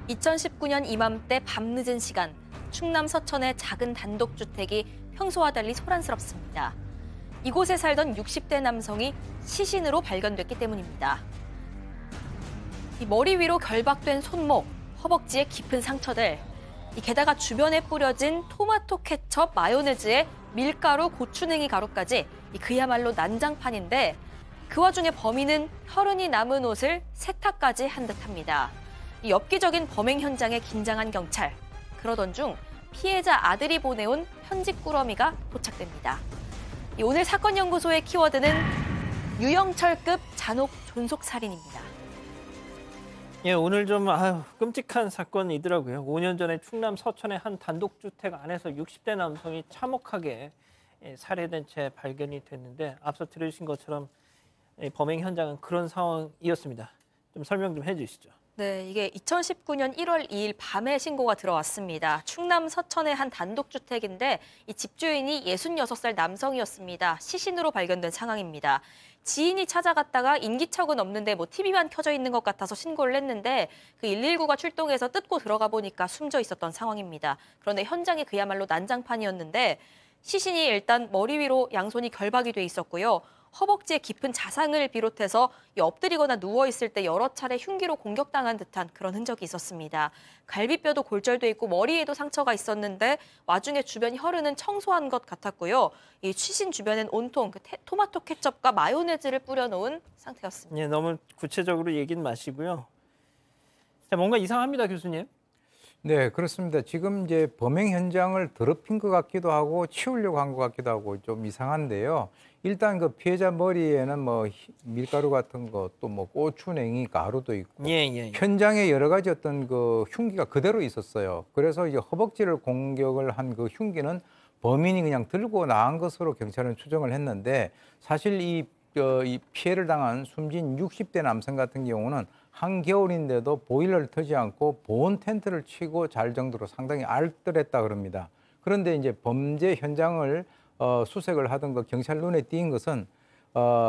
2019년 이맘때 밤늦은 시간, 충남 서천의 작은 단독주택이 평소와 달리 소란스럽습니다. 이곳에 살던 60대 남성이 시신으로 발견됐기 때문입니다. 이 머리 위로 결박된 손목, 허벅지에 깊은 상처들, 게다가 주변에 뿌려진 토마토 케첩, 마요네즈에 밀가루, 고추냉이 가루까지 그야말로 난장판인데 그 와중에 범인은 혈흔이 남은 옷을 세탁까지 한 듯합니다. 이 엽기적인 범행 현장에 긴장한 경찰. 그러던 중 피해자 아들이 보내온 편지 꾸러미가 도착됩니다. 오늘 사건연구소의 키워드는 유영철급 잔혹 존속살인입니다. 예, 오늘 좀 끔찍한 사건이더라고요. 5년 전에 충남 서천의 한 단독주택 안에서 60대 남성이 참혹하게 살해된 채 발견이 됐는데 앞서 들으신 것처럼 범행 현장은 그런 상황이었습니다. 좀 설명 좀 해주시죠. 네, 이게 2019년 1월 2일 밤에 신고가 들어왔습니다. 충남 서천의 한 단독주택인데 이 집주인이 66살 남성이었습니다. 시신으로 발견된 상황입니다. 지인이 찾아갔다가 인기척은 없는데 TV만 켜져 있는 것 같아서 신고를 했는데 그 119가 출동해서 뜯고 들어가 보니까 숨져 있었던 상황입니다. 그런데 현장이 그야말로 난장판이었는데 시신이 일단 머리 위로 양손이 결박이 돼 있었고요. 허벅지에 깊은 자상을 비롯해서 엎드리거나 누워있을 때 여러 차례 흉기로 공격당한 듯한 그런 흔적이 있었습니다. 갈비뼈도 골절돼 있고 머리에도 상처가 있었는데 와중에 주변 혈흔은 청소한 것 같았고요. 이 시신 주변엔 온통 토마토 케첩과 마요네즈를 뿌려놓은 상태였습니다. 예, 너무 구체적으로 얘기는 마시고요. 자, 뭔가 이상합니다, 교수님. 네, 그렇습니다. 지금 이제 범행 현장을 더럽힌 것 같기도 하고 치우려고 한 것 같기도 하고 좀 이상한데요. 일단 그 피해자 머리에는 밀가루 같은 것, 또 고추냉이 가루도 있고 예. 현장에 여러 가지 어떤 그 흉기가 그대로 있었어요. 그래서 이제 허벅지를 공격을 한 그 흉기는 범인이 그냥 들고 나간 것으로 경찰은 추정을 했는데 사실 이 피해를 당한 숨진 60대 남성 같은 경우는 한겨울인데도 보일러를 트지 않고 보온 텐트를 치고 잘 정도로 상당히 알뜰했다 그럽니다. 그런데 이제 범죄 현장을 수색을 하던 그 경찰 눈에 띈 것은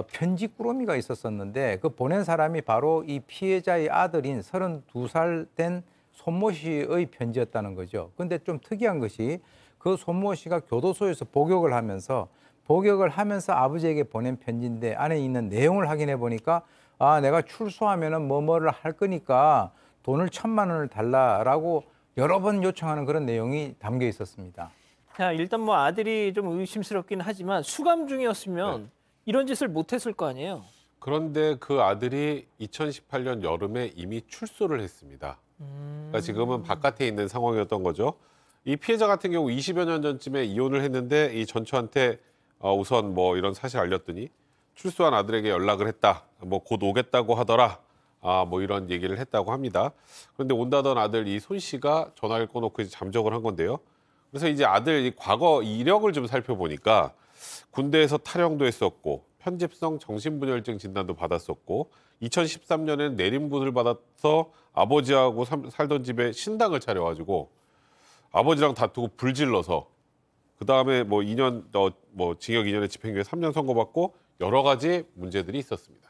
편지 꾸러미가 있었었는데 그 보낸 사람이 바로 이 피해자의 아들인 32살 된 손모 씨의 편지였다는 거죠. 근데 좀 특이한 것이 그 손모 씨가 교도소에서 복역을 하면서 아버지에게 보낸 편지인데 안에 있는 내용을 확인해 보니까 내가 출소하면은 뭐를 할 거니까 돈을 1,000만 원을 달라라고 여러 번 요청하는 그런 내용이 담겨 있었습니다. 자, 일단 아들이 좀 의심스럽긴 하지만 수감 중이었으면 이런 짓을 못했을 거 아니에요. 그런데 그 아들이 2018년 여름에 이미 출소를 했습니다. 그러니까 지금은 바깥에 있는 상황이었던 거죠. 이 피해자 같은 경우 20여 년 전쯤에 이혼을 했는데 이 전처한테 우선 이런 사실 알렸더니 출소한 아들에게 연락을 했다. 곧 오겠다고 하더라. 이런 얘기를 했다고 합니다. 그런데 온다던 아들 이 손 씨가 전화를 꺼놓고 이제 잠적을 한 건데요. 그래서 이제 아들 과거 이력을 좀 살펴보니까 군대에서 탈영도 했었고 편집성 정신분열증 진단도 받았었고 2013년에는 내림굿을 받아서 아버지하고 살던 집에 신당을 차려가지고 아버지랑 다투고 불질러서 그다음에 2년 징역 2년에 집행유예 3년 선고받고 여러 가지 문제들이 있었습니다.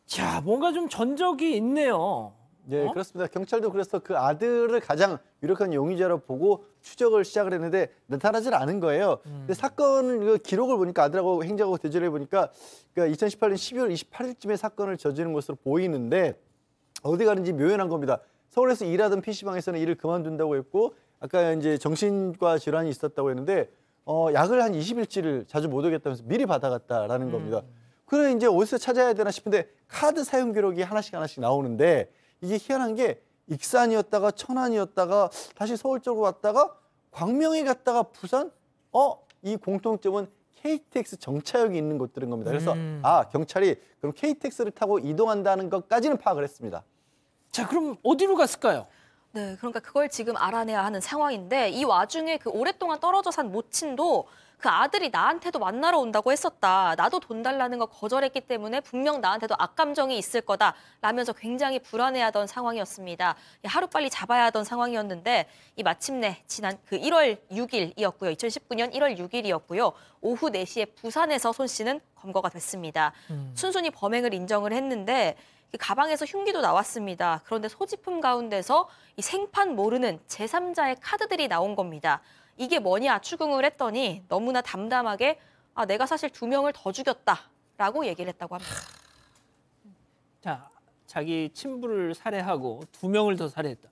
자, 뭔가 좀 전적이 있네요. 네, 그렇습니다. 경찰도 그래서 그 아들을 가장 유력한 용의자로 보고 추적을 시작을 했는데 나타나질 않은 거예요. 근데 사건 기록을 보니까 아들하고 행적하고 대조를 해보니까 2018년 12월 28일쯤에 사건을 저지른 것으로 보이는데 어디 가는지 묘연한 겁니다. 서울에서 일하던 PC방에서는 일을 그만둔다고 했고 아까 이제 정신과 질환이 있었다고 했는데 약을 한 20일치를 자주 못 오겠다면서 미리 받아갔다라는 겁니다. 그래 이제 어디서 찾아야 되나 싶은데 카드 사용 기록이 하나씩 나오는데 이게 희한한 게 익산이었다가 천안이었다가 다시 서울 쪽으로 왔다가 광명에 갔다가 부산? 이 공통점은 KTX 정차역이 있는 곳들인 겁니다. 그래서 경찰이 그럼 KTX를 타고 이동한다는 것까지는 파악을 했습니다. 자, 그럼 어디로 갔을까요? 네, 그러니까 그걸 지금 알아내야 하는 상황인데 이 와중에 그 오랫동안 떨어져 산 모친도 그 아들이 나한테도 만나러 온다고 했었다. 나도 돈 달라는 거 거절했기 때문에 분명 나한테도 악감정이 있을 거다. 라면서 굉장히 불안해하던 상황이었습니다. 하루빨리 잡아야 하던 상황이었는데 이 마침내 지난 그 1월 6일이었고요. 2019년 1월 6일이었고요. 오후 4시에 부산에서 손 씨는 검거가 됐습니다. 순순히 범행을 인정을 했는데 가방에서 흉기도 나왔습니다. 그런데 소지품 가운데서 이 생판 모르는 제3자의 카드들이 나온 겁니다. 이게 뭐냐 추궁을 했더니 너무나 담담하게 내가 사실 2명을 더 죽였다라고 얘기를 했다고 합니다. 자, 자기 친부를 살해하고 2명을 더 살해했다.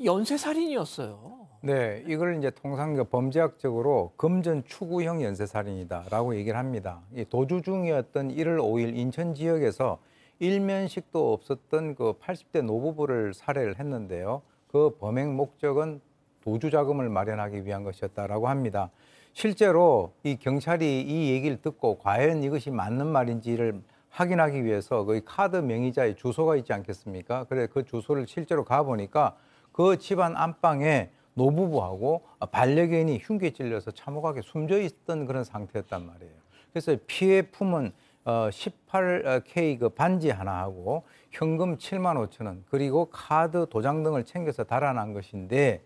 연쇄살인이었어요. 네, 이걸 이제 통상 범죄학적으로 금전 추구형 연쇄살인이다라고 얘기를 합니다. 이 도주 중이었던 1월 5일 인천 지역에서 일면식도 없었던 그 80대 노부부를 살해를 했는데요. 그 범행 목적은 도주 자금을 마련하기 위한 것이었다라고 합니다. 실제로 이 경찰이 이 얘기를 듣고 과연 이것이 맞는 말인지를 확인하기 위해서 그 카드 명의자의 주소가 있지 않겠습니까? 그래 그 주소를 실제로 가보니까 그 집안 안방에 노부부하고 반려견이 흉기에 찔려서 참혹하게 숨져 있던 그런 상태였단 말이에요. 그래서 피해 품은 18K 그 반지 하나하고 현금 7만 5천 원 그리고 카드 도장 등을 챙겨서 달아난 것인데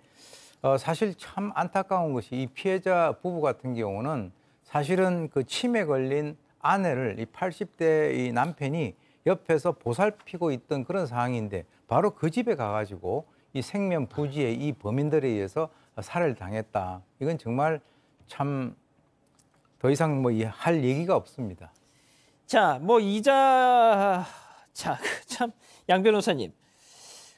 사실 참 안타까운 것이 이 피해자 부부 같은 경우는 사실은 그 치매 걸린 아내를 이 80대 이 남편이 옆에서 보살피고 있던 그런 상황인데 바로 그 집에 가가지고 이 생면 부지에 이 범인들에 의해서 살해를 당했다. 이건 정말 참 더 이상 뭐 할 얘기가 없습니다. 자, 참 양 변호사님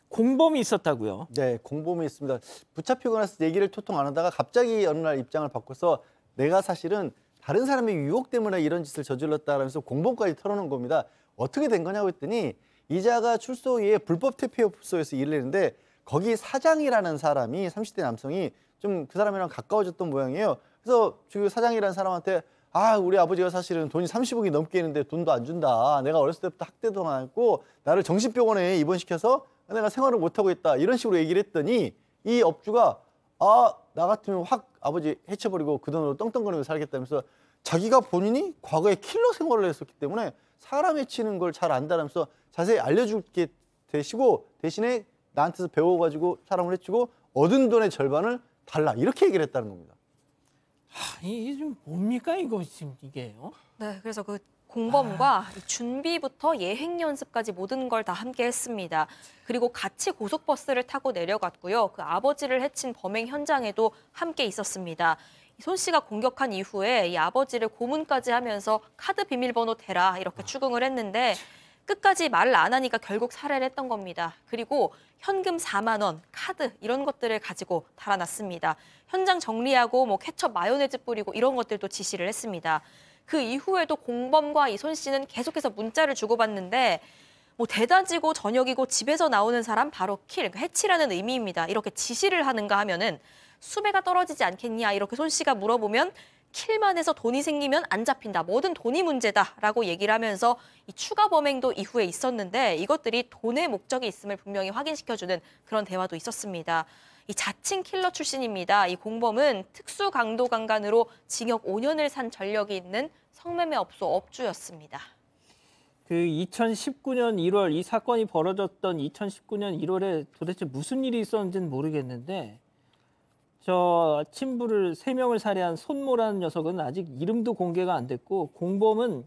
공범이 있었다고요? 네, 공범이 있습니다. 붙잡히고 나서 얘기를 토통 안 하다가 갑자기 어느 날 입장을 바꿔서 내가 사실은 다른 사람의 유혹 때문에 이런 짓을 저질렀다라면서 공범까지 털어놓은 겁니다. 어떻게 된 거냐고 했더니 이자가 출소위에 불법 퇴폐업소에서 일을 했는데 거기 사장이라는 사람이 30대 남성이 좀 그 사람이랑 가까워졌던 모양이에요. 그래서 그 사장이라는 사람한테 우리 아버지가 사실은 돈이 30억이 넘게 있는데 돈도 안 준다. 내가 어렸을 때부터 학대도 당했고 나를 정신병원에 입원시켜서 내가 생활을 못하고 있다. 이런 식으로 얘기를 했더니 이 업주가 나 같으면 확 아버지 해쳐버리고 그 돈으로 떵떵거리며 살겠다면서 자기가 본인이 과거에 킬러 생활을 했었기 때문에 사람 해치는 걸 잘 안다면서 자세히 알려줄게 되시고 대신에 나한테서 배워가지고 사람을 해치고 얻은 돈의 절반을 달라. 이렇게 얘기를 했다는 겁니다. 이게 좀 뭡니까 이거 지금 이게요? 네, 그래서 그 공범과 이 준비부터 예행 연습까지 모든 걸 다 함께 했습니다. 그리고 같이 고속버스를 타고 내려갔고요. 그 아버지를 해친 범행 현장에도 함께 있었습니다. 손 씨가 공격한 이후에 이 아버지를 고문까지 하면서 카드 비밀번호 대라 이렇게 추궁을 했는데 끝까지 말을 안 하니까 결국 살해를 했던 겁니다. 그리고 현금 4만 원, 카드 이런 것들을 가지고 달아났습니다. 현장 정리하고 케첩 마요네즈 뿌리고 이런 것들도 지시를 했습니다. 그 이후에도 공범과 이손 씨는 계속해서 문자를 주고받는데 대낮이고 저녁이고 집에서 나오는 사람 바로 킬, 해치라는 의미입니다. 이렇게 지시를 하는가 하면은 수배가 떨어지지 않겠냐 이렇게 손 씨가 물어보면 킬만 해서 돈이 생기면 안 잡힌다. 뭐든 돈이 문제다라고 얘기를 하면서 이 추가 범행도 이후에 있었는데 이것들이 돈의 목적이 있음을 분명히 확인시켜주는 그런 대화도 있었습니다. 이 자칭 킬러 출신입니다. 이 공범은 특수강도 강간으로 징역 5년을 산 전력이 있는 성매매 업소 업주였습니다. 그 2019년 1월 이 사건이 벌어졌던 2019년 1월에 도대체 무슨 일이 있었는지는 모르겠는데 저 친부를 3명을 살해한 손모라는 녀석은 아직 이름도 공개가 안 됐고 공범은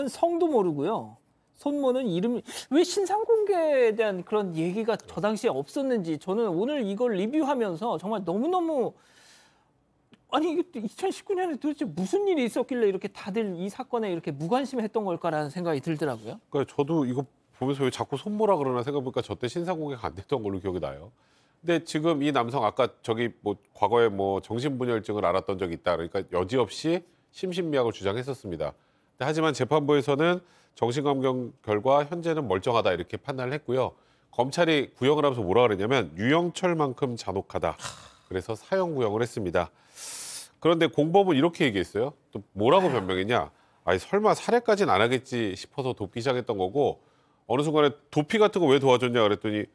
성도 모르고요. 손모는 이름 왜 신상 공개에 대한 그런 얘기가 저 당시에 없었는지 저는 오늘 이걸 리뷰하면서 정말 너무너무 아니 2019년에 도대체 무슨 일이 있었길래 이렇게 다들 이 사건에 이렇게 무관심했던 걸까라는 생각이 들더라고요. 그러니까 저도 이거 보면서 왜 자꾸 손모라 그러나 생각해보니까 저때 신상 공개가 안 됐던 걸로 기억이 나요. 근데 지금 이 남성 아까 과거에 정신분열증을 앓았던 적이 있다. 그러니까 여지없이 심신미약을 주장했었습니다. 하지만 재판부에서는 정신감정 결과 현재는 멀쩡하다 이렇게 판단을 했고요. 검찰이 구형을 하면서 뭐라 그랬냐면 유영철만큼 잔혹하다. 그래서 사형 구형을 했습니다. 그런데 공범은 이렇게 얘기했어요. 또 뭐라고 변명했냐. 설마 살해까지는 안 하겠지 싶어서 돕기 시작했던 거고 어느 순간에 도피 같은 거 왜 도와줬냐 그랬더니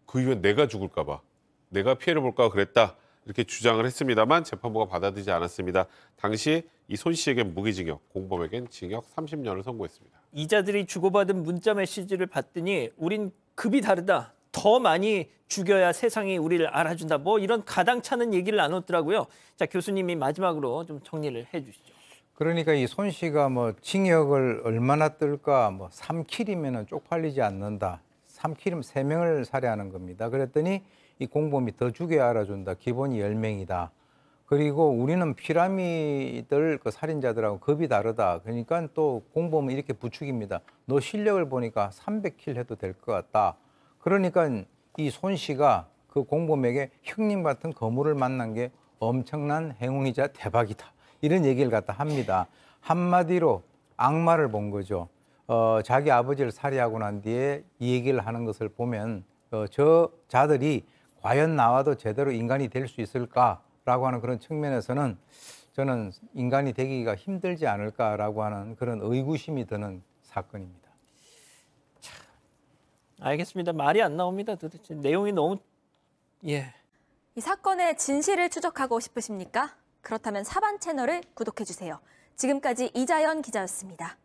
그 이후에 내가 죽을까 봐. 내가 피해를 볼까 그랬다. 이렇게 주장을 했습니다만 재판부가 받아들이지 않았습니다. 당시 이 손 씨에겐 무기징역, 공범에겐 징역 30년을 선고했습니다. 이자들이 주고받은 문자 메시지를 봤더니 우린 급이 다르다. 더 많이 죽여야 세상이 우리를 알아준다. 이런 가당차는 얘기를 나눴더라고요. 자, 교수님이 마지막으로 좀 정리를 해 주시죠. 그러니까 이 손 씨가 뭐 징역을 얼마나 뜰까, 뭐 3킬이면은 쪽팔리지 않는다. 3킬이면 3명을 살해하는 겁니다. 그랬더니 이 공범이 더 죽여야 알아준다. 기본이 10명이다. 그리고 우리는 피라미들 그 살인자들하고 급이 다르다. 그러니까 또 공범은 이렇게 부추깁니다. 너 실력을 보니까 300킬 해도 될 것 같다. 그러니까 이 손 씨가 그 공범에게 형님 같은 거물을 만난 게 엄청난 행운이자 대박이다. 이런 얘기를 갖다 합니다. 한마디로 악마를 본 거죠. 자기 아버지를 살해하고 난 뒤에 이 얘기를 하는 것을 보면 저 자들이 과연 나와도 제대로 인간이 될 수 있을까라고 하는 그런 측면에서는 저는 인간이 되기가 힘들지 않을까라고 하는 그런 의구심이 드는 사건입니다. 알겠습니다. 말이 안 나옵니다. 도대체 내용이 너무 이 사건의 진실을 추적하고 싶으십니까? 그렇다면 사반 채널을 구독해주세요. 지금까지 이자연 기자였습니다.